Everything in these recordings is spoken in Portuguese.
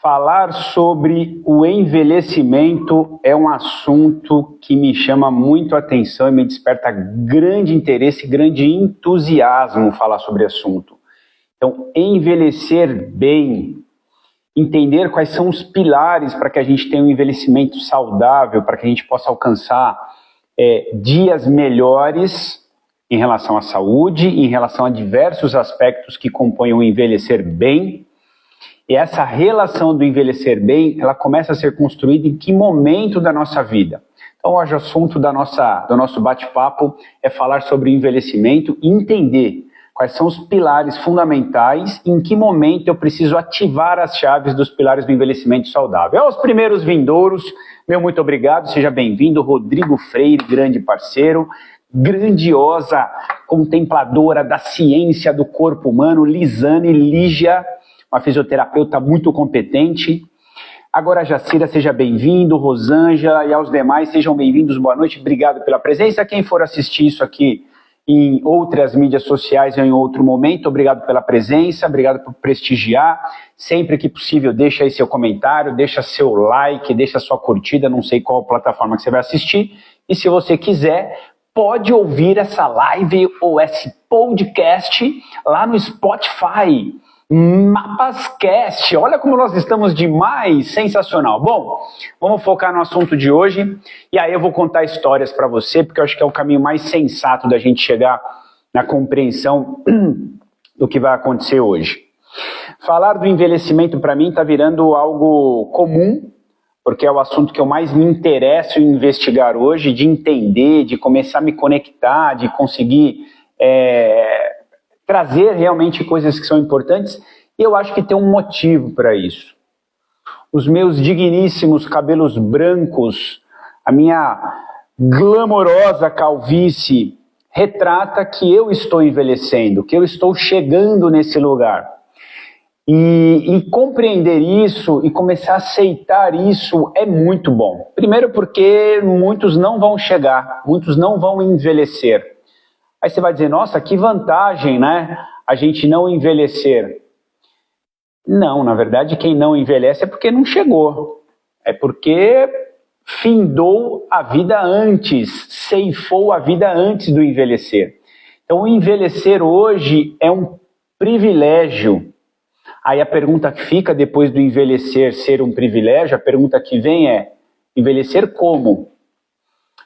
Falar sobre o envelhecimento é um assunto que me chama muito a atenção e me desperta grande interesse, grande entusiasmo falar sobre o assunto. Então, envelhecer bem, entender quais são os pilares para que a gente tenha um envelhecimento saudável, para que a gente possa alcançar dias melhores em relação à saúde, em relação a diversos aspectos que compõem o envelhecer bem. E essa relação do envelhecer bem, ela começa a ser construída em que momento da nossa vida? Então, hoje o assunto do nosso bate-papo é falar sobre o envelhecimento e entender quais são os pilares fundamentais e em que momento eu preciso ativar as chaves dos pilares do envelhecimento saudável. Aos primeiros vindouros, meu muito obrigado, seja bem-vindo, Rodrigo Freire, grande parceiro, grandiosa contempladora da ciência do corpo humano, Lisane Lígia, uma fisioterapeuta muito competente. Agora, Jacira, seja bem-vindo, Rosângela e aos demais, sejam bem-vindos, boa noite, obrigado pela presença. Quem for assistir isso aqui em outras mídias sociais ou em outro momento, obrigado pela presença, obrigado por prestigiar. Sempre que possível, deixa aí seu comentário, deixa seu like, deixa sua curtida, não sei qual plataforma que você vai assistir. E se você quiser, pode ouvir essa live ou esse podcast lá no Spotify. Mapascast, olha como nós estamos demais, sensacional. Bom, vamos focar no assunto de hoje e aí eu vou contar histórias para você, porque eu acho que é o caminho mais sensato da gente chegar na compreensão do que vai acontecer hoje. Falar do envelhecimento para mim está virando algo comum, porque é o assunto que eu mais me interesso em investigar hoje, de entender, de começar a me conectar, de conseguir trazer realmente coisas que são importantes, e eu acho que tem um motivo para isso. Os meus digníssimos cabelos brancos, a minha glamourosa calvície, retrata que eu estou envelhecendo, que eu estou chegando nesse lugar. E compreender isso e começar a aceitar isso é muito bom. Primeiro porque muitos não vão chegar, muitos não vão envelhecer. Aí você vai dizer, nossa, que vantagem, né? A gente não envelhecer. Não, na verdade, quem não envelhece é porque não chegou. É porque findou a vida antes, ceifou a vida antes do envelhecer. Então, o envelhecer hoje é um privilégio. Aí a pergunta que fica depois do envelhecer ser um privilégio, a pergunta que vem é, envelhecer como?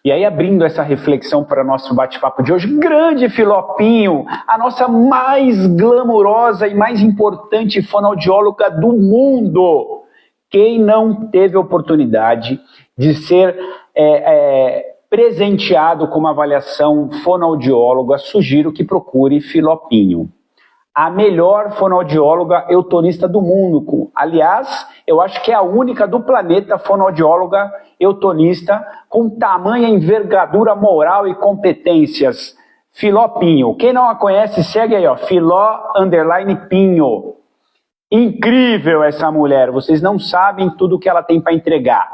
E aí, abrindo essa reflexão para o nosso bate-papo de hoje, grande Filopinho, a nossa mais glamurosa e mais importante fonoaudióloga do mundo. Quem não teve a oportunidade de ser presenteado com uma avaliação fonoaudióloga, sugiro que procure Filopinho. A melhor fonoaudióloga eutonista do mundo. Aliás, eu acho que é a única do planeta fonoaudióloga eutonista com tamanha envergadura moral e competências. Filopinho. Quem não a conhece, segue aí, ó, Filó_Pinho. Incrível essa mulher. Vocês não sabem tudo que ela tem para entregar.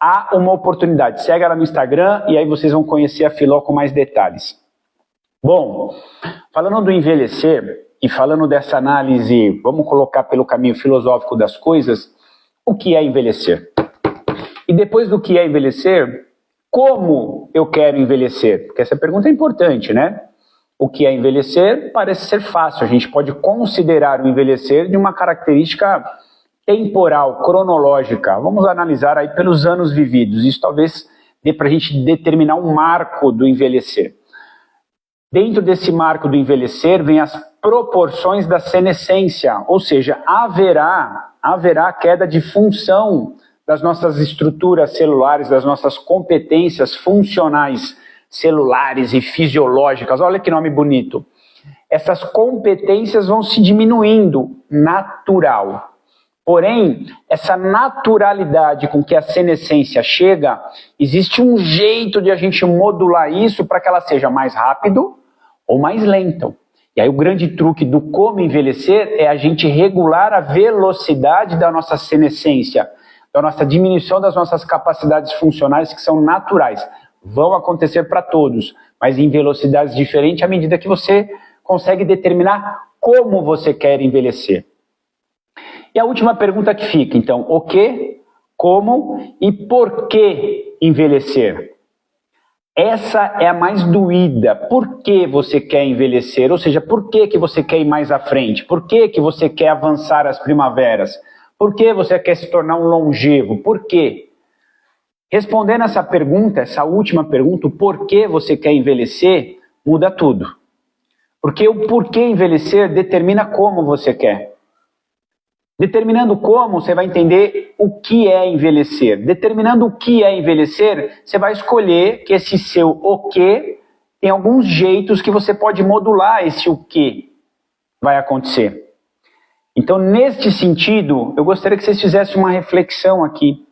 Há uma oportunidade. Segue ela no Instagram e aí vocês vão conhecer a Filó com mais detalhes. Bom, falando do envelhecer e falando dessa análise, vamos colocar pelo caminho filosófico das coisas, o que é envelhecer? E depois do que é envelhecer, como eu quero envelhecer? Porque essa pergunta é importante, né? O que é envelhecer parece ser fácil. A gente pode considerar o envelhecer de uma característica temporal, cronológica. Vamos analisar aí pelos anos vividos. Isso talvez dê para a gente determinar um marco do envelhecer. Dentro desse marco do envelhecer vem as proporções da senescência, ou seja, haverá queda de função das nossas estruturas celulares, das nossas competências funcionais celulares e fisiológicas. Olha que nome bonito. Essas competências vão se diminuindo, natural. Porém, essa naturalidade com que a senescência chega, existe um jeito de a gente modular isso para que ela seja mais rápido ou mais lenta. E aí o grande truque do como envelhecer é a gente regular a velocidade da nossa senescência, da nossa diminuição das nossas capacidades funcionais que são naturais. Vão acontecer para todos, mas em velocidades diferentes à medida que você consegue determinar como você quer envelhecer. E a última pergunta que fica, então, o que, como e por que envelhecer? Essa é a mais doída. Por que você quer envelhecer? Ou seja, por que você quer ir mais à frente? Por que você quer avançar as primaveras? Por que você quer se tornar um longevo? Por quê? Respondendo essa pergunta, essa última pergunta, o porquê você quer envelhecer, muda tudo. Porque o porquê envelhecer determina como você quer. Determinando como, você vai entender o que é envelhecer. Determinando o que é envelhecer, você vai escolher que esse seu o que tem alguns jeitos que você pode modular esse o que vai acontecer. Então, neste sentido, eu gostaria que vocês fizessem uma reflexão aqui.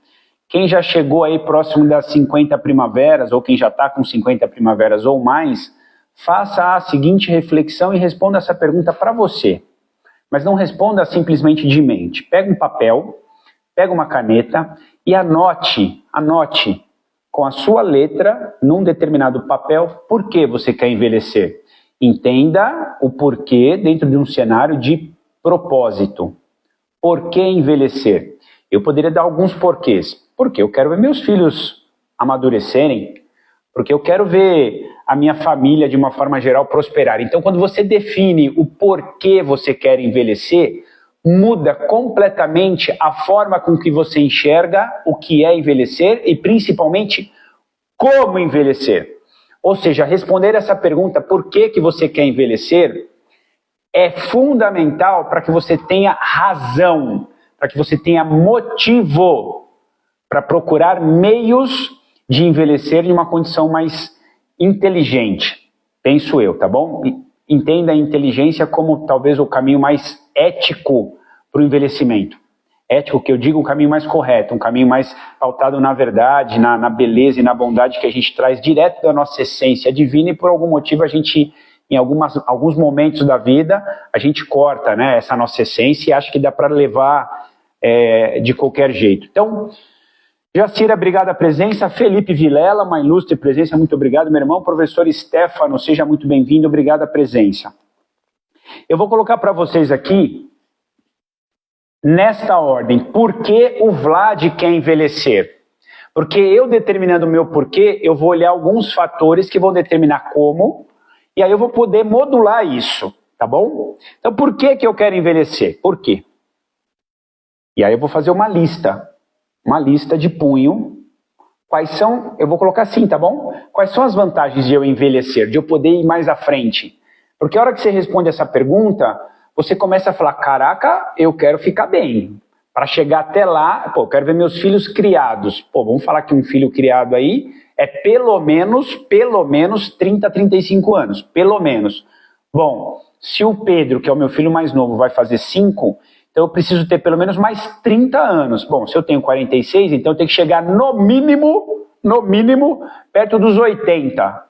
Quem já chegou aí próximo das 50 primaveras, ou quem já está com 50 primaveras ou mais, faça a seguinte reflexão e responda essa pergunta para você. Mas não responda simplesmente de mente. Pega um papel, pega uma caneta e anote com a sua letra, num determinado papel, por que você quer envelhecer. Entenda o porquê dentro de um cenário de propósito. Por que envelhecer? Eu poderia dar alguns porquês. Porque eu quero ver meus filhos amadurecerem, porque eu quero ver a minha família, de uma forma geral, prosperar. Então, quando você define o porquê você quer envelhecer, muda completamente a forma com que você enxerga o que é envelhecer e, principalmente, como envelhecer. Ou seja, responder essa pergunta, por que você quer envelhecer, é fundamental para que você tenha razão, para que você tenha motivo para procurar meios de envelhecer em uma condição mais inteligente, penso eu, tá bom? Entenda a inteligência como talvez o caminho mais ético para o envelhecimento. Ético que eu digo, um caminho mais correto, um caminho mais pautado na verdade, na beleza e na bondade que a gente traz direto da nossa essência divina e por algum motivo a gente, em alguns momentos da vida, a gente corta, né, essa nossa essência e acha que dá para levar de qualquer jeito. Então, Jacira, obrigado a presença. Felipe Vilela, uma ilustre presença, muito obrigado. Meu irmão, professor Stefano, seja muito bem-vindo, obrigado a presença. Eu vou colocar para vocês aqui, nesta ordem, por que o Vlad quer envelhecer? Porque eu determinando o meu porquê, eu vou olhar alguns fatores que vão determinar como, e aí eu vou poder modular isso, tá bom? Então, por que eu quero envelhecer? Por quê? E aí eu vou fazer uma lista de punho. Quais são, eu vou colocar assim, tá bom? Quais são as vantagens de eu envelhecer, de eu poder ir mais à frente? Porque a hora que você responde essa pergunta, você começa a falar, caraca, eu quero ficar bem. Para chegar até lá, eu quero ver meus filhos criados. Vamos falar que um filho criado aí é pelo menos 30, 35 anos, pelo menos. Bom, se o Pedro, que é o meu filho mais novo, vai fazer 5, então eu preciso ter pelo menos mais 30 anos. Bom, se eu tenho 46, então eu tenho que chegar no mínimo, perto dos 80.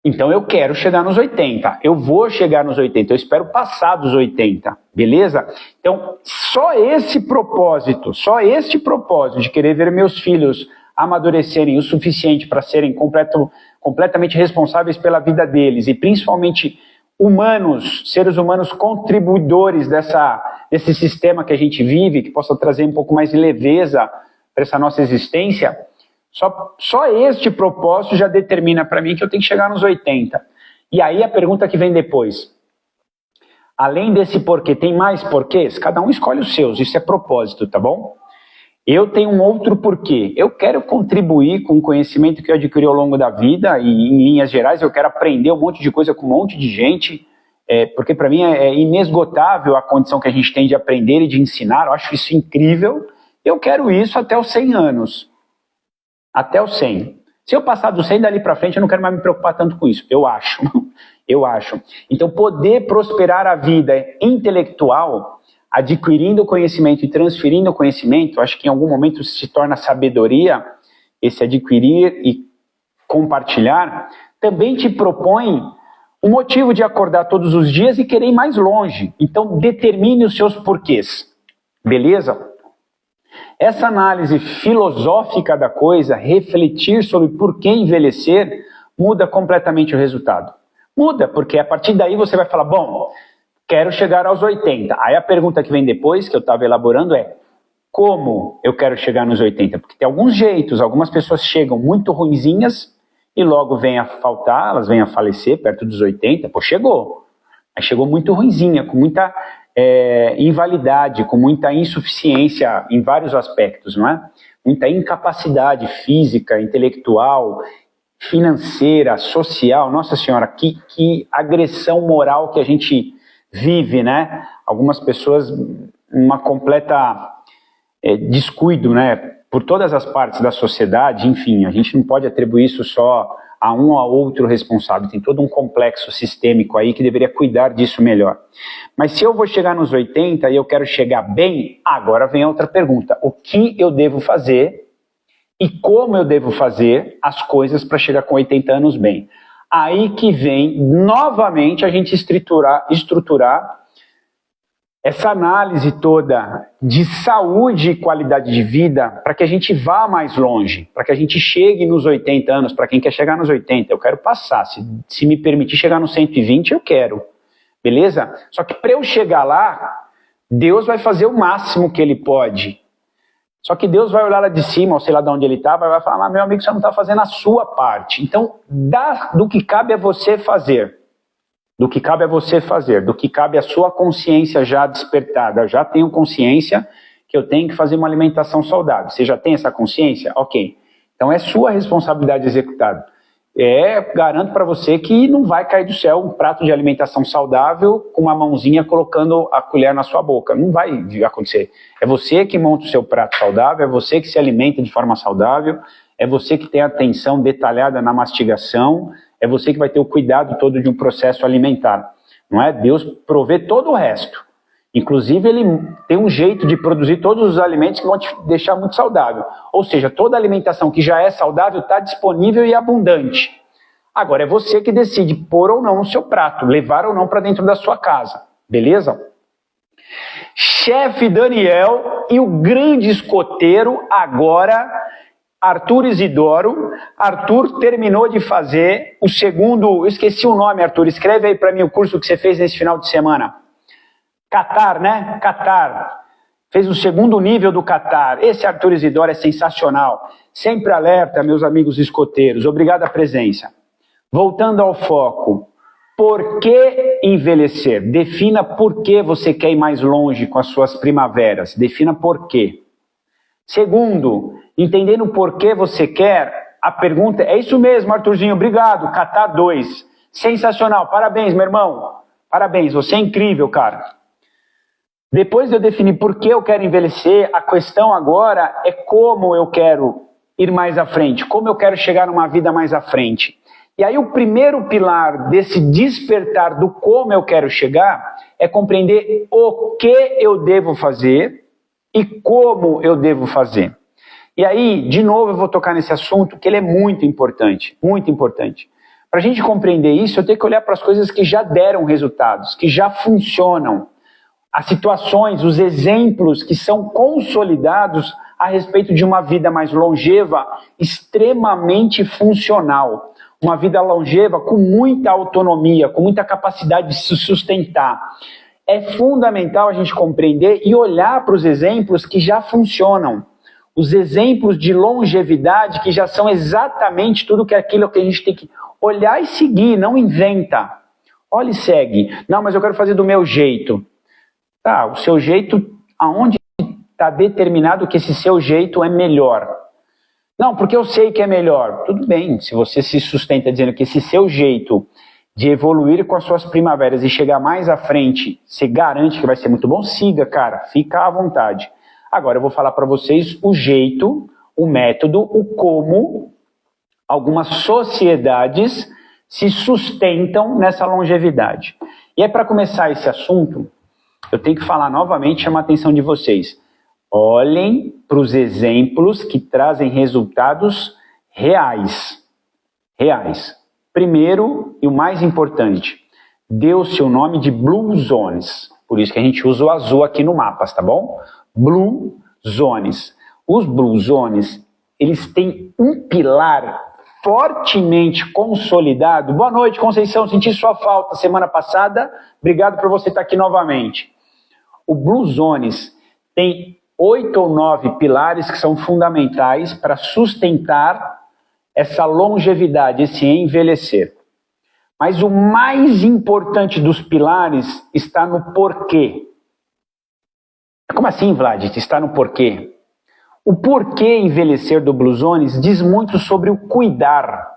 Então eu quero chegar nos 80. Eu vou chegar nos 80. Eu espero passar dos 80. Beleza? Então, só este propósito de querer ver meus filhos amadurecerem o suficiente para serem completamente responsáveis pela vida deles e principalmente seres humanos contribuidores desse sistema que a gente vive, que possa trazer um pouco mais de leveza para essa nossa existência, só este propósito já determina para mim que eu tenho que chegar nos 80. E aí a pergunta que vem depois, além desse porquê, tem mais porquês? Cada um escolhe os seus, isso é propósito, tá bom? Eu tenho um outro porquê. Eu quero contribuir com o conhecimento que eu adquiri ao longo da vida e, em linhas gerais, eu quero aprender um monte de coisa com um monte de gente, porque para mim é inesgotável a condição que a gente tem de aprender e de ensinar. Eu acho isso incrível. Eu quero isso até os 100 anos. Até os 100. Se eu passar dos 100 dali para frente, eu não quero mais me preocupar tanto com isso. Eu acho. Então, poder prosperar a vida intelectual, adquirindo conhecimento e transferindo conhecimento, acho que em algum momento se torna sabedoria, esse adquirir e compartilhar, também te propõe o motivo de acordar todos os dias e querer ir mais longe. Então, determine os seus porquês. Beleza? Essa análise filosófica da coisa, refletir sobre por que envelhecer, muda completamente o resultado. Muda, porque a partir daí você vai falar, bom, quero chegar aos 80. Aí a pergunta que vem depois, que eu estava elaborando é, como eu quero chegar nos 80? Porque tem alguns jeitos, algumas pessoas chegam muito ruinzinhas e logo vêm a faltar, elas vêm a falecer perto dos 80, pô, chegou. Aí chegou muito ruinzinha, com muita invalidade, com muita insuficiência em vários aspectos, não é? Muita incapacidade física, intelectual, financeira, social. Nossa Senhora, que agressão moral que a gente vive, né? Algumas pessoas, uma completa descuido, né? Por todas as partes da sociedade, enfim, a gente não pode atribuir isso só a um ou outro responsável, tem todo um complexo sistêmico aí que deveria cuidar disso melhor. Mas se eu vou chegar nos 80 e eu quero chegar bem, agora vem a outra pergunta, o que eu devo fazer e como eu devo fazer as coisas para chegar com 80 anos bem? Aí que vem, novamente, a gente estruturar essa análise toda de saúde e qualidade de vida para que a gente vá mais longe, para que a gente chegue nos 80 anos, para quem quer chegar nos 80, eu quero passar, se me permitir chegar nos 120, eu quero, beleza? Só que para eu chegar lá, Deus vai fazer o máximo que Ele pode. Só que Deus vai olhar lá de cima, ou sei lá de onde Ele está, vai falar, meu amigo, você não está fazendo a sua parte. Então, do que cabe a você fazer. Do que cabe a você fazer, do que cabe a sua consciência já despertada. Eu já tenho consciência que eu tenho que fazer uma alimentação saudável. Você já tem essa consciência? Ok. Então é sua responsabilidade executada. Garanto para você que não vai cair do céu um prato de alimentação saudável com uma mãozinha colocando a colher na sua boca. Não vai acontecer. É você que monta o seu prato saudável, é você que se alimenta de forma saudável, é você que tem atenção detalhada na mastigação, é você que vai ter o cuidado todo de um processo alimentar. Não é? Deus provê todo o resto. Inclusive, Ele tem um jeito de produzir todos os alimentos que vão te deixar muito saudável. Ou seja, toda alimentação que já é saudável está disponível e abundante. Agora, é você que decide pôr ou não no seu prato, levar ou não para dentro da sua casa. Beleza? Chefe Daniel e o grande escoteiro agora... Arthur Isidoro. Arthur terminou de fazer o segundo, eu esqueci o nome, Arthur, escreve aí para mim o curso que você fez nesse final de semana. Qatar, né? Qatar. Fez o segundo nível do Qatar. Esse Arthur Isidoro é sensacional. Sempre alerta, meus amigos escoteiros. Obrigado a presença. Voltando ao foco. Por que envelhecer? Defina por que você quer ir mais longe com as suas primaveras. Defina por quê. Segundo, entendendo por que você quer, a pergunta é isso mesmo, Arthurzinho, obrigado, Qatar 2. Sensacional, parabéns, meu irmão. Parabéns, você é incrível, cara. Depois de eu definir por que eu quero envelhecer, a questão agora é como eu quero ir mais à frente, como eu quero chegar numa vida mais à frente. E aí o primeiro pilar desse despertar do como eu quero chegar é compreender o que eu devo fazer e como eu devo fazer. E aí, de novo, eu vou tocar nesse assunto, que ele é muito importante, muito importante. Para a gente compreender isso, eu tenho que olhar para as coisas que já deram resultados, que já funcionam. As situações, os exemplos que são consolidados a respeito de uma vida mais longeva, extremamente funcional. Uma vida longeva com muita autonomia, com muita capacidade de se sustentar. É fundamental a gente compreender e olhar para os exemplos que já funcionam. Os exemplos de longevidade que já são exatamente tudo aquilo que a gente tem que olhar e seguir, não inventa. Olha e segue. Não, mas eu quero fazer do meu jeito. Tá, o seu jeito, aonde está determinado que esse seu jeito é melhor? Não, porque eu sei que é melhor. Tudo bem, se você se sustenta dizendo que esse seu jeito de evoluir com as suas primaveras e chegar mais à frente, você garante que vai ser muito bom, siga, cara, fica à vontade. Agora eu vou falar para vocês o jeito, o método, o como algumas sociedades se sustentam nessa longevidade. E é para começar esse assunto, eu tenho que falar novamente, chamar a atenção de vocês. Olhem para os exemplos que trazem resultados reais. Reais. Primeiro e o mais importante, deu-se o nome de Blue Zones. Por isso que a gente usa o azul aqui no mapa, tá bom? Blue Zones. Os Blue Zones, eles têm um pilar fortemente consolidado. Boa noite, Conceição, senti sua falta semana passada, obrigado por você estar aqui novamente. O Blue Zones tem 8 ou 9 pilares que são fundamentais para sustentar essa longevidade, esse envelhecer. Mas o mais importante dos pilares está no porquê. Como assim, Vlad? Está no porquê? O porquê envelhecer do Blue Zones diz muito sobre o cuidar.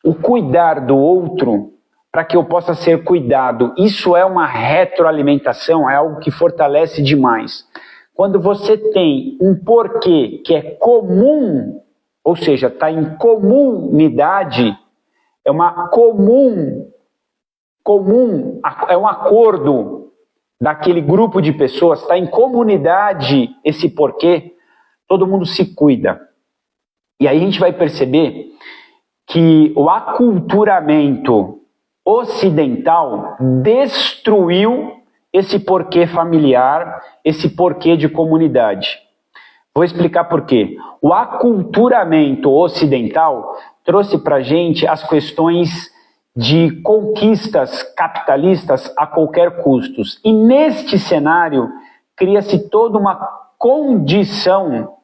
O cuidar do outro para que eu possa ser cuidado. Isso é uma retroalimentação, é algo que fortalece demais. Quando você tem um porquê que é comum, ou seja, está em comunidade, é uma comum, é um acordo daquele grupo de pessoas, está em comunidade esse porquê, todo mundo se cuida. E aí a gente vai perceber que o aculturamento ocidental destruiu esse porquê familiar, esse porquê de comunidade. Vou explicar por quê. O aculturamento ocidental trouxe para a gente as questões de conquistas capitalistas a qualquer custo. E neste cenário, cria-se toda uma condição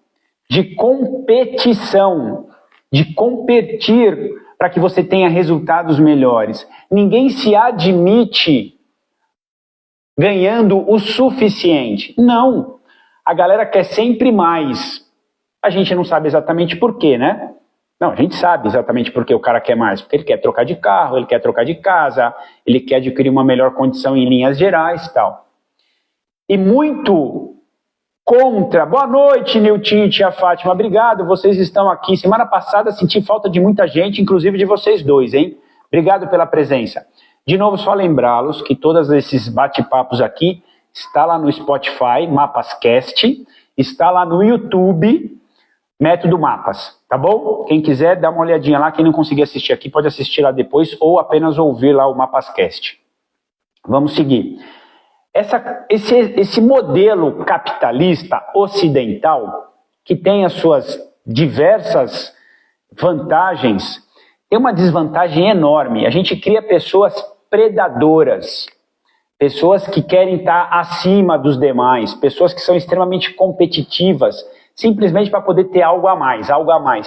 de competição, de competir para que você tenha resultados melhores. Ninguém se admite ganhando o suficiente. Não. A galera quer sempre mais. A gente não sabe exatamente por quê, né? Não, a gente sabe exatamente por que o cara quer mais. Porque ele quer trocar de carro, ele quer trocar de casa, ele quer adquirir uma melhor condição em linhas gerais e tal. E muito contra. Boa noite, Nilton e tia Fátima. Obrigado, vocês estão aqui. Semana passada senti falta de muita gente, inclusive de vocês dois, hein? Obrigado pela presença. De novo, só lembrá-los que todos esses bate-papos aqui está lá no Spotify, Mapascast, está lá no YouTube, Método Mapas, tá bom? Quem quiser, dá uma olhadinha lá. Quem não conseguir assistir aqui, pode assistir lá depois ou apenas ouvir lá o Mapascast. Vamos seguir. Esse modelo capitalista ocidental, que tem as suas diversas vantagens, tem uma desvantagem enorme. A gente cria pessoas predadoras, pessoas que querem estar acima dos demais, pessoas que são extremamente competitivas, simplesmente para poder ter algo a mais,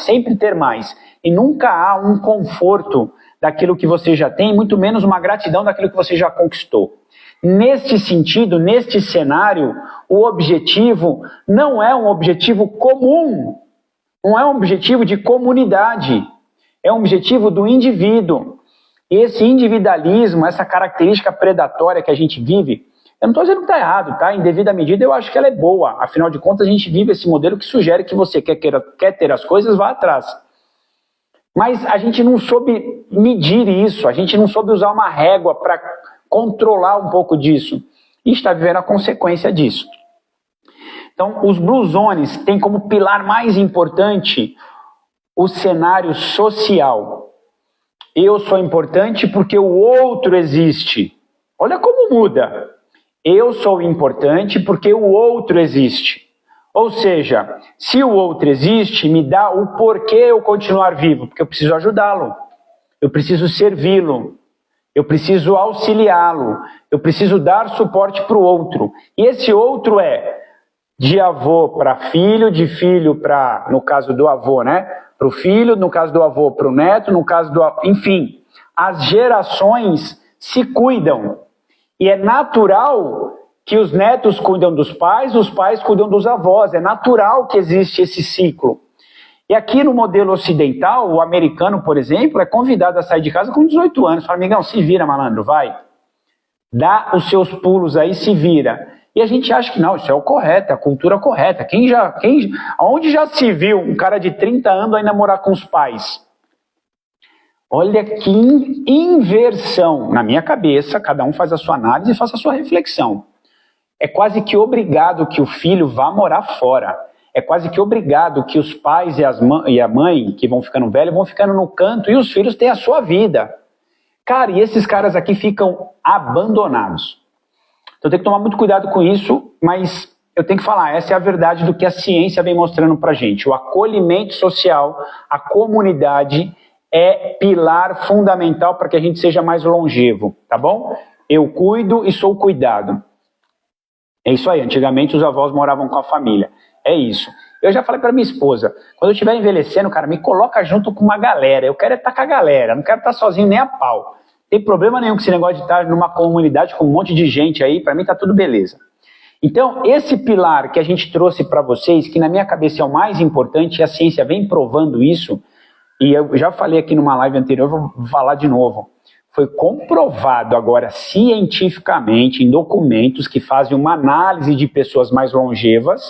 sempre ter mais. E nunca há um conforto daquilo que você já tem, muito menos uma gratidão daquilo que você já conquistou. Neste sentido, neste cenário, o objetivo não é um objetivo comum, não é um objetivo de comunidade, é um objetivo do indivíduo. E esse individualismo, essa característica predatória que a gente vive, eu não estou dizendo que está errado, tá? Em devida medida eu acho que ela é boa. Afinal de contas, a gente vive esse modelo que sugere que você quer ter as coisas, vá atrás. Mas a gente não soube medir isso, a gente não soube usar uma régua para controlar um pouco disso. E está vivendo a consequência disso. Então, os Blue Zones têm como pilar mais importante o cenário social. Eu sou importante porque o outro existe. Olha como muda. Eu sou importante porque o outro existe. Ou seja, se o outro existe, me dá o porquê eu continuar vivo. Porque eu preciso ajudá-lo. Eu preciso servi-lo. Eu preciso auxiliá-lo. Eu preciso dar suporte para o outro. E esse outro é de avô para filho, de filho para, no caso do avô, né? Para o filho, no caso do avô, para o neto, no caso do... Enfim, as gerações se cuidam. E é natural que os netos cuidam dos pais, os pais cuidam dos avós. É natural que existe esse ciclo. E aqui no modelo ocidental, o americano, por exemplo, é convidado a sair de casa com 18 anos. Fala, amigão, se vira, malandro, vai. Dá os seus pulos aí, se vira. E a gente acha que não, isso é o correto, é a cultura correta. Onde já se viu um cara de 30 anos ainda morar com os pais? Olha que inversão. Na minha cabeça, cada um faz a sua análise e faça a sua reflexão. É quase que obrigado que o filho vá morar fora. É quase que obrigado que os pais e a mãe, que vão ficando velhos, vão ficando no canto e os filhos têm a sua vida. Cara, e esses caras aqui ficam abandonados. Então tem que tomar muito cuidado com isso, mas eu tenho que falar, essa é a verdade do que a ciência vem mostrando pra gente. O acolhimento social, a comunidade é pilar fundamental para que a gente seja mais longevo, tá bom? Eu cuido e sou cuidado. É isso aí, antigamente os avós moravam com a família. É isso. Eu já falei para minha esposa, quando eu estiver envelhecendo, cara, me coloca junto com uma galera. Eu quero estar com a galera, não quero estar sozinho nem a pau. Não tem problema nenhum com esse negócio de estar numa comunidade com um monte de gente aí, para mim tá tudo beleza. Então, esse pilar que a gente trouxe para vocês, que na minha cabeça é o mais importante, e a ciência vem provando isso, e eu já falei aqui numa live anterior, vou falar de novo. Foi comprovado agora cientificamente, em documentos que fazem uma análise de pessoas mais longevas,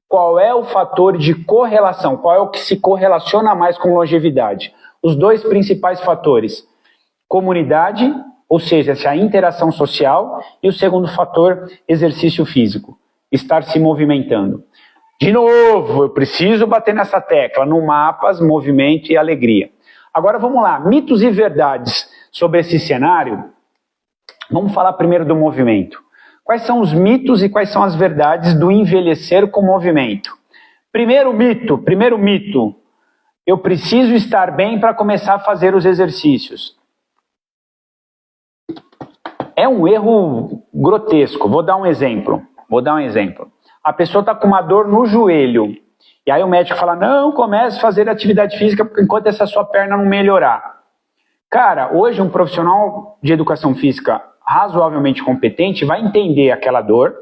qual é o fator de correlação, qual é o que se correlaciona mais com longevidade. Os dois principais fatores, comunidade, ou seja, a interação social, e o segundo fator, exercício físico, estar se movimentando. De novo, eu preciso bater nessa tecla, no mapas, movimento e alegria. Agora vamos lá, mitos e verdades sobre esse cenário. Vamos falar primeiro do movimento. Quais são os mitos e quais são as verdades do envelhecer com movimento? Primeiro mito, eu preciso estar bem para começar a fazer os exercícios. É um erro grotesco, vou dar um exemplo. A pessoa está com uma dor no joelho, e aí o médico fala, não, comece a fazer atividade física enquanto essa sua perna não melhorar. Cara, hoje um profissional de educação física razoavelmente competente vai entender aquela dor,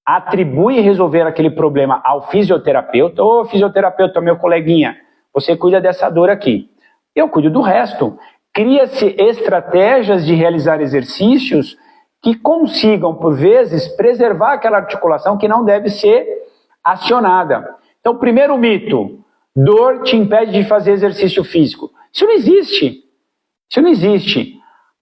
atribui e resolver aquele problema ao fisioterapeuta. Ô fisioterapeuta, meu coleguinha, você cuida dessa dor aqui. Eu cuido do resto. Cria-se estratégias de realizar exercícios que consigam, por vezes, preservar aquela articulação que não deve ser acionada. Então, primeiro mito, dor te impede de fazer exercício físico. Isso não existe.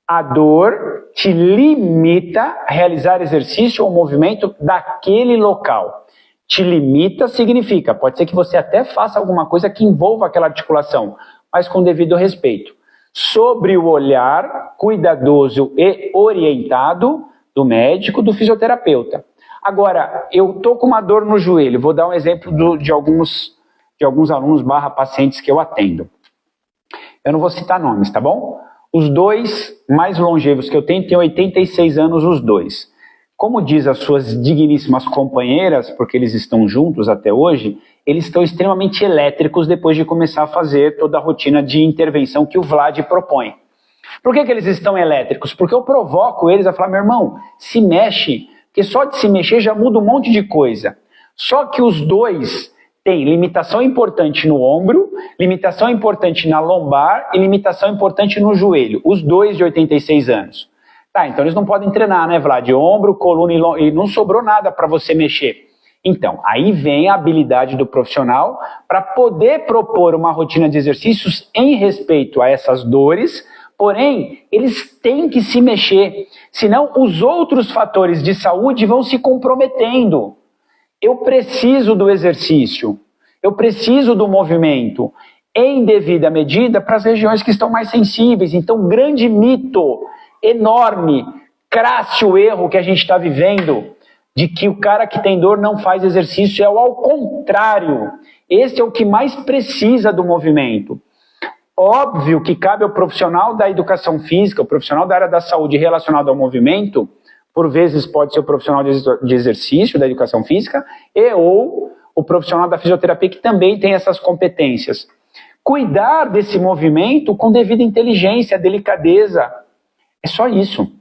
A dor te limita a realizar exercício ou movimento daquele local. Te limita significa, pode ser que você até faça alguma coisa que envolva aquela articulação, mas com devido respeito. Sobre o olhar cuidadoso e orientado do médico, do fisioterapeuta. Agora, eu estou com uma dor no joelho, vou dar um exemplo de alguns alunos / pacientes que eu atendo. Eu não vou citar nomes, tá bom? Os dois mais longevos que eu tenho têm 86 anos os dois. Como diz as suas digníssimas companheiras, porque eles estão juntos até hoje, eles estão extremamente elétricos depois de começar a fazer toda a rotina de intervenção que o Vlad propõe. Por que eles estão elétricos? Porque eu provoco eles a falar, meu irmão, se mexe, porque só de se mexer já muda um monte de coisa. Só que os dois têm limitação importante no ombro, limitação importante na lombar e limitação importante no joelho. Os dois de 86 anos. Tá, então eles não podem treinar, né, Vlad? Ombro, coluna e não sobrou nada para você mexer. Então, aí vem a habilidade do profissional para poder propor uma rotina de exercícios em respeito a essas dores, porém, eles têm que se mexer, senão os outros fatores de saúde vão se comprometendo. Eu preciso do exercício, eu preciso do movimento, em devida medida para as regiões que estão mais sensíveis. Então, grande mito, enorme, crasso erro que a gente está vivendo, de que o cara que tem dor não faz exercício, é ao contrário. Esse é o que mais precisa do movimento. Óbvio que cabe ao profissional da educação física, o profissional da área da saúde relacionado ao movimento, por vezes pode ser o profissional de exercício da educação física, ou o profissional da fisioterapia que também tem essas competências. Cuidar desse movimento com devida inteligência, delicadeza. É só isso.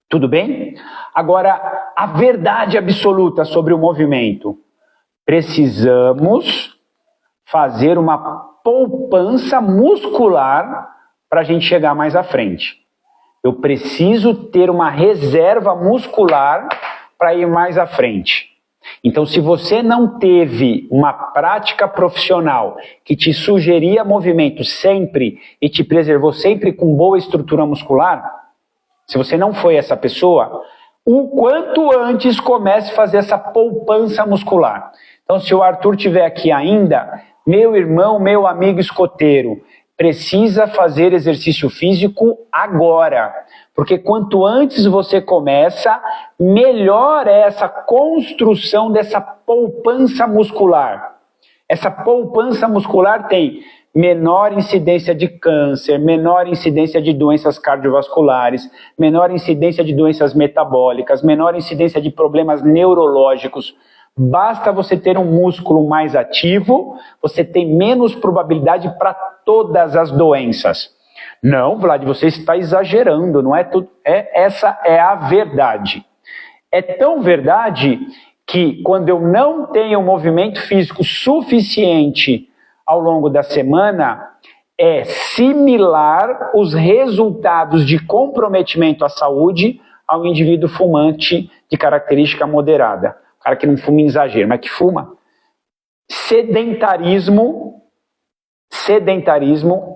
Tudo bem? Agora, a verdade absoluta sobre o movimento. Precisamos fazer uma poupança muscular para a gente chegar mais à frente. Eu preciso ter uma reserva muscular para ir mais à frente. Então, se você não teve uma prática profissional que te sugeria movimento sempre e te preservou sempre com boa estrutura muscular, se você não foi essa pessoa, o quanto antes comece a fazer essa poupança muscular. Então, se o Arthur estiver aqui ainda, meu irmão, meu amigo escoteiro, precisa fazer exercício físico agora. Porque quanto antes você começa, melhor é essa construção dessa poupança muscular. Essa poupança muscular tem menor incidência de câncer, menor incidência de doenças cardiovasculares, menor incidência de doenças metabólicas, menor incidência de problemas neurológicos. Basta você ter um músculo mais ativo, você tem menos probabilidade para todas as doenças. Não, Vlad, você está exagerando, não é tudo. Essa é a verdade. É tão verdade que quando eu não tenho movimento físico suficiente ao longo da semana, é similar os resultados de comprometimento à saúde ao indivíduo fumante de característica moderada. O cara que não fuma em exagero, mas que fuma. Sedentarismo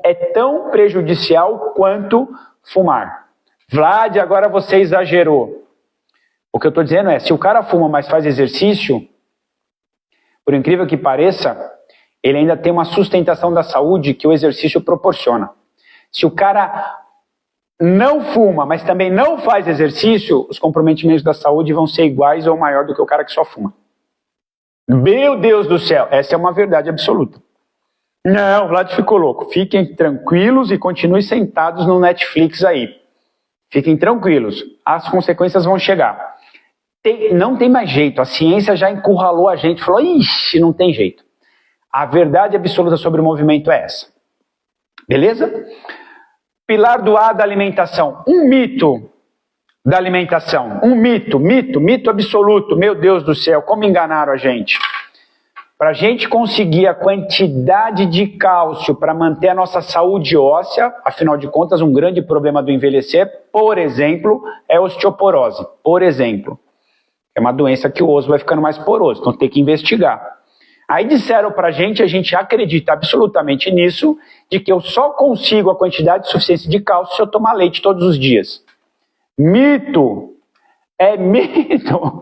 é tão prejudicial quanto fumar. Vlad, agora você exagerou. O que eu estou dizendo é, se o cara fuma, mas faz exercício, por incrível que pareça, ele ainda tem uma sustentação da saúde que o exercício proporciona. Se o cara não fuma, mas também não faz exercício, os comprometimentos da saúde vão ser iguais ou maior do que o cara que só fuma. Meu Deus do céu, essa é uma verdade absoluta. Não, o Vlad ficou louco. Fiquem tranquilos e continuem sentados no Netflix aí. Fiquem tranquilos, as consequências vão chegar. Não tem mais jeito, a ciência já encurralou a gente, falou, ixi, não tem jeito. A verdade absoluta sobre o movimento é essa. Beleza? Pilar do A da alimentação. Um mito da alimentação. Um mito absoluto. Meu Deus do céu, como enganaram a gente. Para a gente conseguir a quantidade de cálcio para manter a nossa saúde óssea, afinal de contas, um grande problema do envelhecer, por exemplo, é a osteoporose. Por exemplo. É uma doença que o osso vai ficando mais poroso, então tem que investigar. Aí disseram pra gente, a gente acredita absolutamente nisso, de que eu só consigo a quantidade suficiente de cálcio se eu tomar leite todos os dias. Mito! É mito!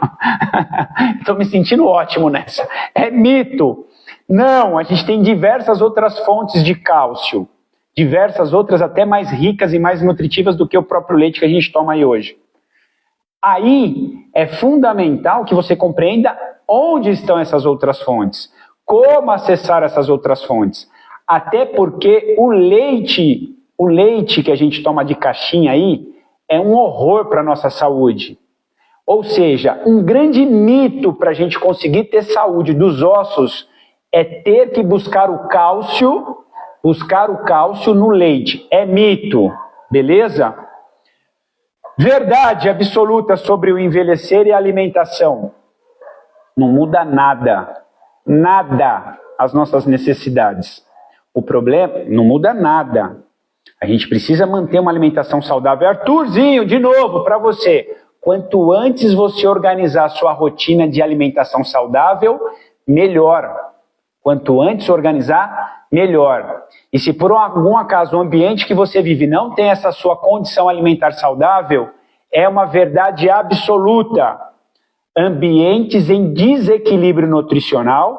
Estou me sentindo ótimo nessa. É mito! Não, a gente tem diversas outras fontes de cálcio. Diversas outras até mais ricas e mais nutritivas do que o próprio leite que a gente toma aí hoje. Aí é fundamental que você compreenda onde estão essas outras fontes, como acessar essas outras fontes. Até porque o leite que a gente toma de caixinha aí é um horror para a nossa saúde. Ou seja, um grande mito para a gente conseguir ter saúde dos ossos é ter que buscar o cálcio no leite. É mito, beleza? Verdade absoluta sobre o envelhecer e a alimentação. Não muda nada as nossas necessidades. O problema não muda nada. A gente precisa manter uma alimentação saudável. Arthurzinho, de novo, para você. Quanto antes você organizar a sua rotina de alimentação saudável, melhor. Quanto antes organizar, melhor. E se por algum acaso o ambiente que você vive não tem essa sua condição alimentar saudável, é uma verdade absoluta. Ambientes em desequilíbrio nutricional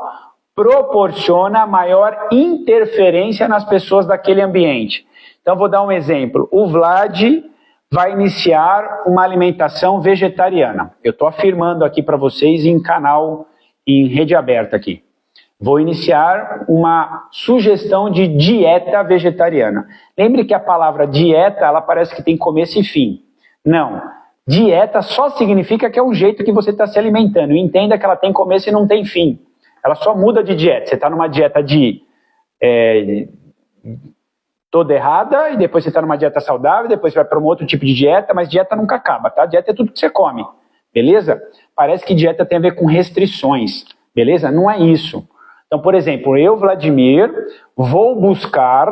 proporciona maior interferência nas pessoas daquele ambiente. Então vou dar um exemplo. O Vlad vai iniciar uma alimentação vegetariana. Eu estou afirmando aqui para vocês em canal, em rede aberta aqui. Vou iniciar uma sugestão de dieta vegetariana. Lembre que a palavra dieta, ela parece que tem começo e fim. Não. Dieta só significa que é o jeito que você está se alimentando. E entenda que ela tem começo e não tem fim. Ela só muda de dieta. Você está numa dieta toda errada, e depois você está numa dieta saudável, depois você vai para um outro tipo de dieta, mas dieta nunca acaba, tá? Dieta é tudo que você come, beleza? Parece que dieta tem a ver com restrições, beleza? Não é isso. Então, por exemplo, eu, Vladimir, vou buscar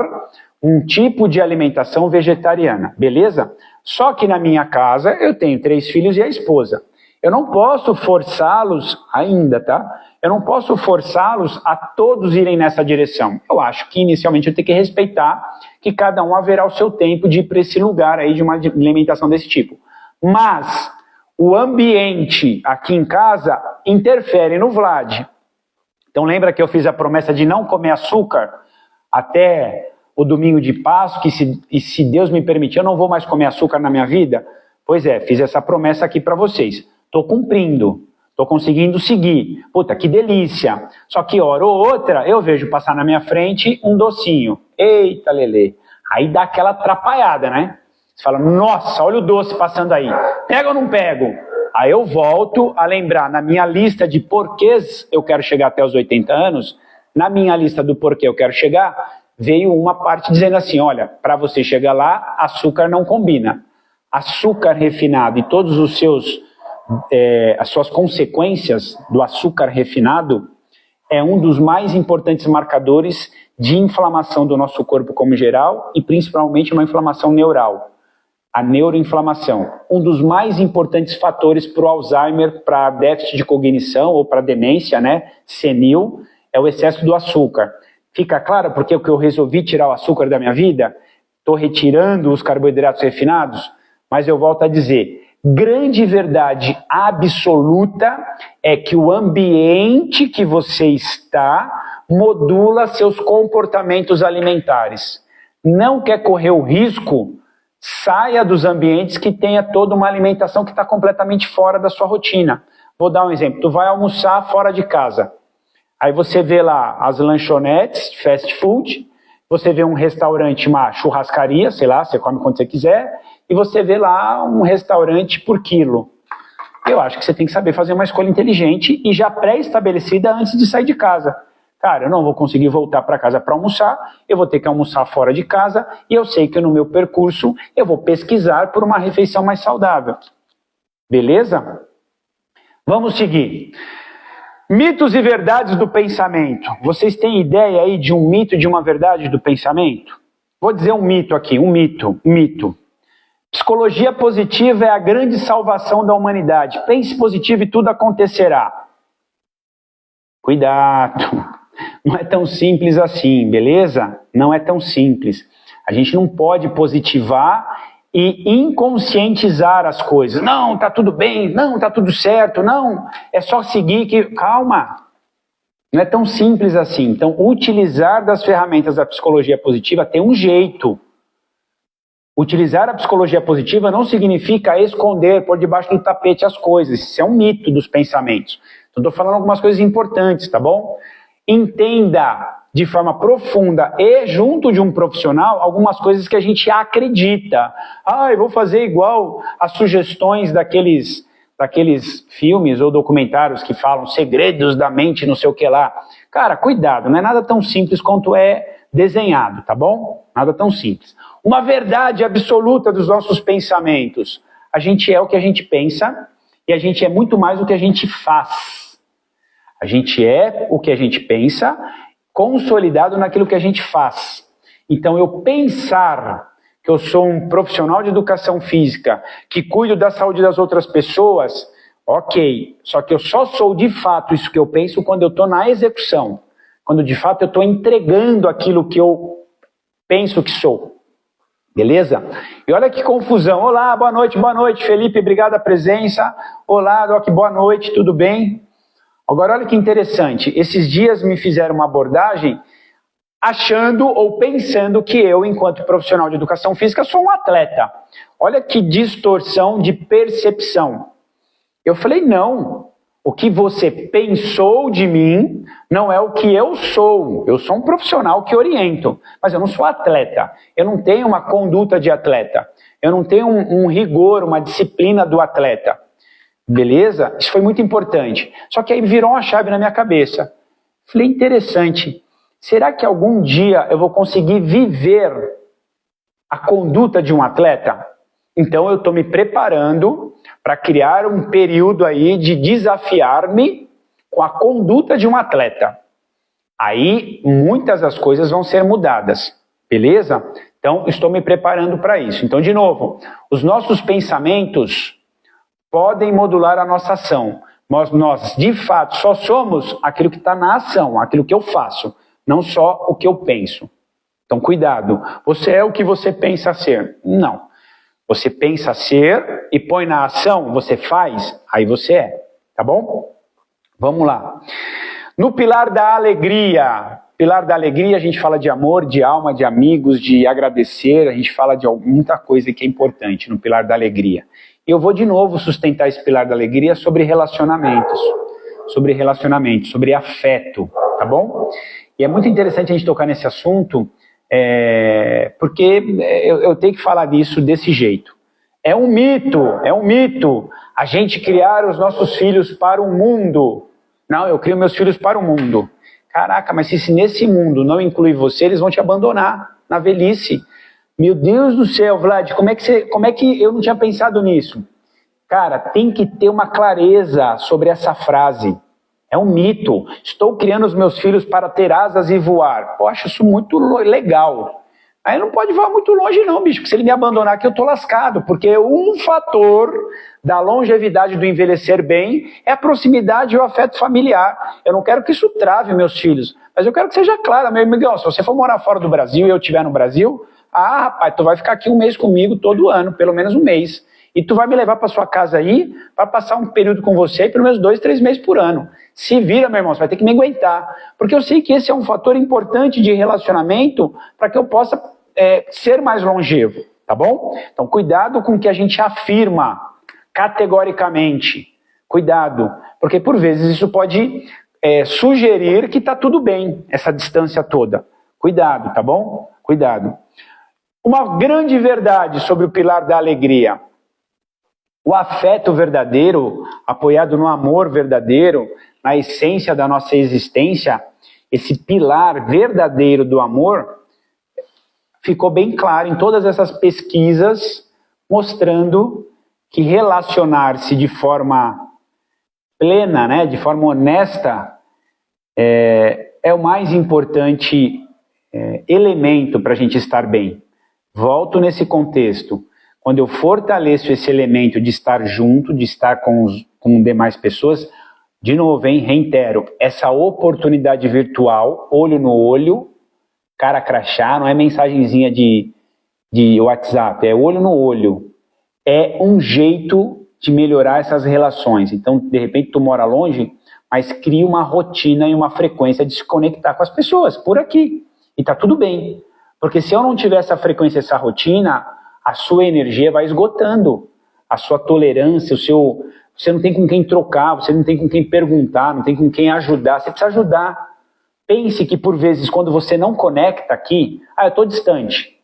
um tipo de alimentação vegetariana, beleza? Só que na minha casa eu tenho 3 filhos e a esposa. Eu não posso forçá-los ainda, tá? Eu não posso forçá-los a todos irem nessa direção. Eu acho que inicialmente eu tenho que respeitar que cada um haverá o seu tempo de ir para esse lugar aí de uma alimentação desse tipo. Mas o ambiente aqui em casa interfere no Vlad. Então lembra que eu fiz a promessa de não comer açúcar até o domingo de Páscoa, e se Deus me permitir, eu não vou mais comer açúcar na minha vida? Pois é, fiz essa promessa aqui para vocês. Estou cumprindo, estou conseguindo seguir. Puta, que delícia. Só que hora ou outra, eu vejo passar na minha frente um docinho. Eita, lelê. Aí dá aquela atrapalhada, né? Você fala, nossa, olha o doce passando aí. Pego ou não pego? Aí eu volto a lembrar, na minha lista de porquês eu quero chegar até os 80 anos, na minha lista do porquê eu quero chegar, veio uma parte dizendo assim, olha, para você chegar lá, açúcar não combina. Açúcar refinado e todos os as suas consequências do açúcar refinado é um dos mais importantes marcadores de inflamação do nosso corpo como geral e principalmente uma inflamação neural. A neuroinflamação, um dos mais importantes fatores para o Alzheimer, para déficit de cognição ou para demência, né, senil, é o excesso do açúcar. Fica claro porque eu resolvi tirar o açúcar da minha vida? Estou retirando os carboidratos refinados? Mas eu volto a dizer, grande verdade absoluta é que o ambiente que você está modula seus comportamentos alimentares. Não quer correr o risco? Saia dos ambientes que tenha toda uma alimentação que está completamente fora da sua rotina. Vou dar um exemplo. Tu vai almoçar fora de casa. Aí você vê lá as lanchonetes, fast food. Você vê um restaurante, uma churrascaria, sei lá, você come quando você quiser. E você vê lá um restaurante por quilo. Eu acho que você tem que saber fazer uma escolha inteligente e já pré-estabelecida antes de sair de casa. Cara, eu não vou conseguir voltar para casa para almoçar, eu vou ter que almoçar fora de casa e eu sei que no meu percurso eu vou pesquisar por uma refeição mais saudável. Beleza? Vamos seguir. Mitos e verdades do pensamento. Vocês têm ideia aí de um mito e de uma verdade do pensamento? Vou dizer um mito aqui, um mito. Psicologia positiva é a grande salvação da humanidade. Pense positivo e tudo acontecerá. Cuidado. Não é tão simples assim, beleza? Não é tão simples. A gente não pode positivar e inconscientizar as coisas. Não, tá tudo bem, não, tá tudo certo, não, é só seguir que... Calma, não é tão simples assim. Então, utilizar das ferramentas da psicologia positiva tem um jeito. Utilizar a psicologia positiva não significa esconder, pôr debaixo do tapete as coisas. Isso é um mito dos pensamentos. Então, estou falando algumas coisas importantes, tá bom? Entenda de forma profunda e junto de um profissional algumas coisas que a gente acredita. Eu vou fazer igual as sugestões daqueles filmes ou documentários que falam segredos da mente, não sei o que lá. Cara, cuidado, não é nada tão simples quanto é desenhado, tá bom? Nada tão simples. Uma verdade absoluta dos nossos pensamentos. A gente é o que a gente pensa e a gente é muito mais o que a gente faz. A gente é o que a gente pensa, consolidado naquilo que a gente faz. Então, eu pensar que eu sou um profissional de educação física, que cuido da saúde das outras pessoas, ok. Só que eu só sou de fato isso que eu penso quando eu estou na execução. Quando de fato eu estou entregando aquilo que eu penso que sou. Beleza? E olha que confusão. Olá, boa noite, Felipe, obrigado pela presença. Olá, Doc, boa noite, tudo bem? Agora, olha que interessante, esses dias me fizeram uma abordagem achando ou pensando que eu, enquanto profissional de educação física, sou um atleta. Olha que distorção de percepção. Eu falei, não, o que você pensou de mim não é o que eu sou. Eu sou um profissional que oriento, mas eu não sou atleta. Eu não tenho uma conduta de atleta. Eu não tenho um rigor, uma disciplina do atleta. Beleza? Isso foi muito importante. Só que aí virou uma chave na minha cabeça. Falei, interessante. Será que algum dia eu vou conseguir viver a conduta de um atleta? Então eu estou me preparando para criar um período aí de desafiar-me com a conduta de um atleta. Aí muitas das coisas vão ser mudadas. Beleza? Então estou me preparando para isso. Então, de novo, os nossos pensamentos podem modular a nossa ação. Mas nós, de fato, só somos aquilo que está na ação, aquilo que eu faço, não só o que eu penso. Então, cuidado. Você é o que você pensa ser. Não. Você pensa ser e põe na ação, você faz, aí você é. Tá bom? Vamos lá. No pilar da alegria. Pilar da alegria, a gente fala de amor, de alma, de amigos, de agradecer, a gente fala de muita coisa que é importante no pilar da alegria. Eu vou de novo sustentar esse pilar da alegria sobre relacionamentos, sobre afeto, tá bom? E é muito interessante a gente tocar nesse assunto, porque eu tenho que falar disso desse jeito. É um mito a gente criar os nossos filhos para o mundo. Não, eu crio meus filhos para o mundo. Caraca, mas se nesse mundo não inclui você, eles vão te abandonar na velhice. Meu Deus do céu, Vlad, como é que eu não tinha pensado nisso? Cara, tem que ter uma clareza sobre essa frase. É um mito. Estou criando os meus filhos para ter asas e voar. Pô, acho isso muito legal. Aí não pode voar muito longe não, bicho, porque se ele me abandonar aqui eu tô lascado, porque um fator da longevidade do envelhecer bem é a proximidade e o afeto familiar. Eu não quero que isso trave meus filhos, mas eu quero que seja claro, meu amigão, se você for morar fora do Brasil e eu estiver no Brasil, rapaz, tu vai ficar aqui um mês comigo todo ano, pelo menos um mês. E tu vai me levar para sua casa aí, para passar um período com você, pelo menos 2, 3 meses por ano. Se vira, meu irmão, você vai ter que me aguentar. Porque eu sei que esse é um fator importante de relacionamento para que eu possa ser mais longevo, tá bom? Então, cuidado com o que a gente afirma categoricamente. Cuidado, porque por vezes isso pode sugerir que está tudo bem, essa distância toda. Cuidado, tá bom? Cuidado. Uma grande verdade sobre o pilar da alegria. O afeto verdadeiro, apoiado no amor verdadeiro, na essência da nossa existência, esse pilar verdadeiro do amor, ficou bem claro em todas essas pesquisas, mostrando que relacionar-se de forma plena, né, de forma honesta, é o mais importante elemento para a gente estar bem. Volto nesse contexto. Quando eu fortaleço esse elemento de estar junto, de estar com demais pessoas, de novo, reitero, essa oportunidade virtual, olho no olho, cara crachá, não é mensagenzinha de WhatsApp, é olho no olho. É um jeito de melhorar essas relações. Então, de repente, tu mora longe, mas cria uma rotina e uma frequência de se conectar com as pessoas, por aqui. E tá tudo bem. Porque se eu não tiver essa frequência, essa rotina, a sua energia vai esgotando, a sua tolerância, você não tem com quem trocar, você não tem com quem perguntar, não tem com quem ajudar, você precisa ajudar. Pense que por vezes quando você não conecta aqui, eu estou distante,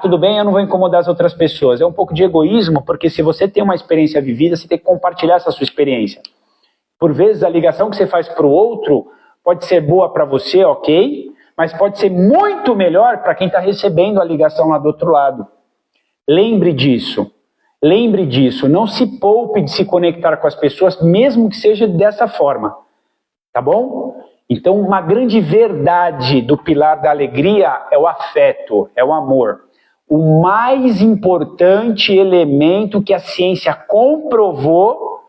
tudo bem, eu não vou incomodar as outras pessoas, é um pouco de egoísmo, porque se você tem uma experiência vivida, você tem que compartilhar essa sua experiência. Por vezes a ligação que você faz para o outro pode ser boa para você, ok, mas pode ser muito melhor para quem está recebendo a ligação lá do outro lado. Lembre disso, não se poupe de se conectar com as pessoas, mesmo que seja dessa forma, tá bom? Então, uma grande verdade do pilar da alegria é o afeto, é o amor. O mais importante elemento que a ciência comprovou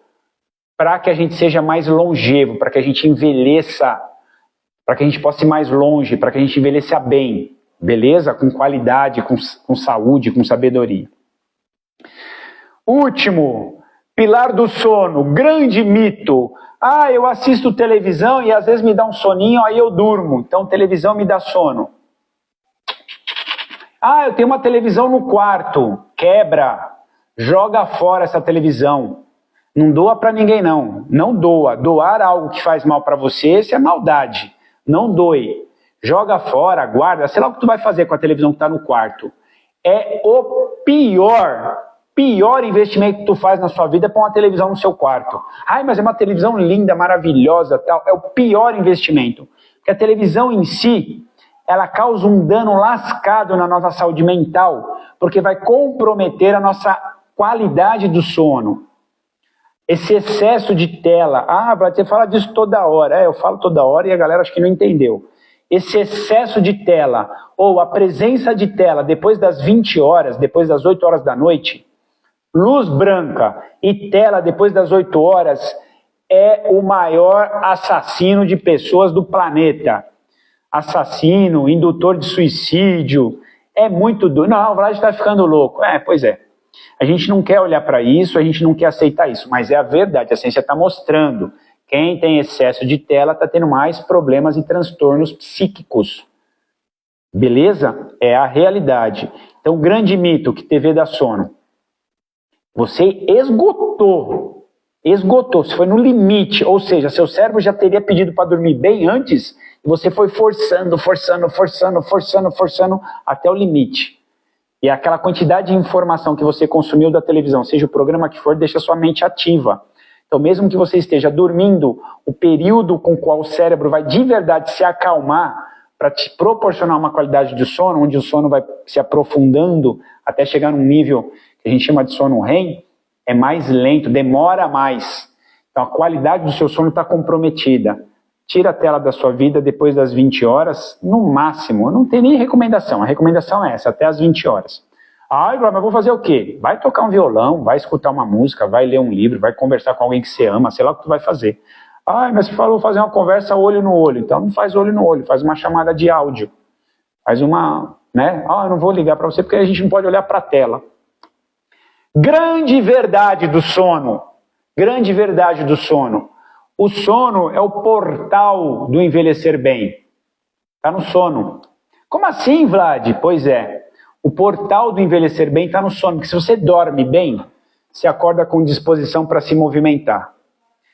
para que a gente seja mais longevo, para que a gente envelheça, para que a gente possa ir mais longe, para que a gente envelheça bem. Beleza? Com qualidade, com saúde, com sabedoria. Último, pilar do sono, grande mito. Eu assisto televisão e às vezes me dá um soninho, aí eu durmo. Então televisão me dá sono. Eu tenho uma televisão no quarto. Quebra. Joga fora essa televisão. Não doa para ninguém não. Não doa. Doar algo que faz mal para você, isso é maldade. Não doe. Joga fora, guarda, sei lá o que tu vai fazer com a televisão que está no quarto. É o pior investimento que tu faz na sua vida é pôr uma televisão no seu quarto. Mas é uma televisão linda, maravilhosa, tal. É o pior investimento. Porque a televisão em si, ela causa um dano lascado na nossa saúde mental, porque vai comprometer a nossa qualidade do sono. Esse excesso de tela, você fala disso toda hora. Eu falo toda hora e a galera acho que não entendeu. Esse excesso de tela, ou a presença de tela depois das 20 horas, depois das 8 horas da noite, luz branca e tela depois das 8 horas, é o maior assassino de pessoas do planeta. Assassino, indutor de suicídio, é muito doido. Não, o Vlad está ficando louco. Pois é. A gente não quer olhar para isso, a gente não quer aceitar isso, mas é a verdade, a ciência está mostrando Quem tem excesso de tela está tendo mais problemas e transtornos psíquicos. Beleza? É a realidade. Então, grande mito que TV dá sono. Você esgotou, você foi no limite, ou seja, seu cérebro já teria pedido para dormir bem antes, e você foi forçando até o limite. E aquela quantidade de informação que você consumiu da televisão, seja o programa que for, deixa sua mente ativa. Então, mesmo que você esteja dormindo, o período com o qual o cérebro vai de verdade se acalmar para te proporcionar uma qualidade de sono, onde o sono vai se aprofundando até chegar num nível que a gente chama de sono REM, é mais lento, demora mais. Então, a qualidade do seu sono está comprometida. Tira a tela da sua vida depois das 20 horas, no máximo. Não tem nem recomendação. A recomendação é essa, até as 20 horas. Ah, mas vou fazer o quê? Vai tocar um violão, vai escutar uma música, vai ler um livro, vai conversar com alguém que você ama, sei lá o que tu vai fazer. Ah, mas você falou fazer uma conversa olho no olho. Então não faz olho no olho, faz uma chamada de áudio. Faz uma, né? Ah, eu não vou ligar para você porque a gente não pode olhar para a tela. Grande verdade do sono. Grande verdade do sono. O sono é o portal do envelhecer bem. Está no sono. Como assim, Vlad? Pois é. O portal do envelhecer bem está no sono. Porque se você dorme bem, você acorda com disposição para se movimentar.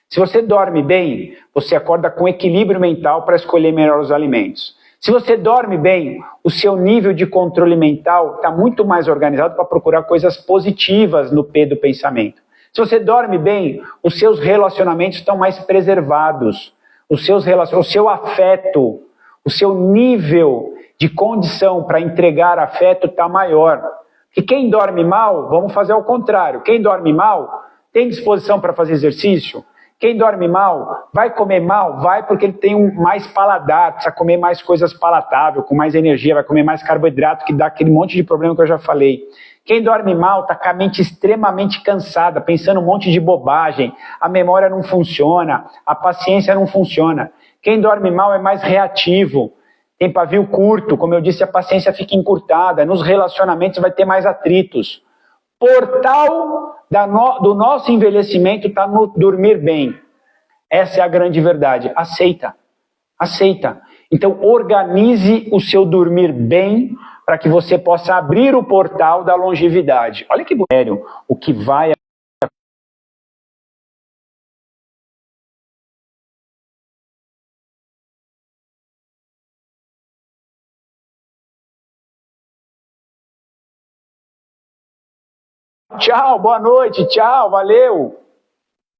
Se você dorme bem, você acorda com equilíbrio mental para escolher melhor os alimentos. Se você dorme bem, o seu nível de controle mental está muito mais organizado para procurar coisas positivas no P do pensamento. Se você dorme bem, os seus relacionamentos estão mais preservados. O seu afeto, o seu nível de condição para entregar afeto está maior. E quem dorme mal, vamos fazer ao contrário. Quem dorme mal, tem disposição para fazer exercício? Quem dorme mal, vai comer mal? Vai porque ele tem mais paladar, precisa comer mais coisas palatáveis, com mais energia, vai comer mais carboidrato, que dá aquele monte de problema que eu já falei. Quem dorme mal está com a mente extremamente cansada, pensando um monte de bobagem, a memória não funciona, a paciência não funciona. Quem dorme mal é mais reativo, tem pavio curto, como eu disse, a paciência fica encurtada, nos relacionamentos vai ter mais atritos. Portal do nosso envelhecimento está no dormir bem. Essa é a grande verdade. Aceita. Aceita. Então, organize o seu dormir bem para que você possa abrir o portal da longevidade. Olha que sério o que vai Tchau, boa noite, tchau, valeu!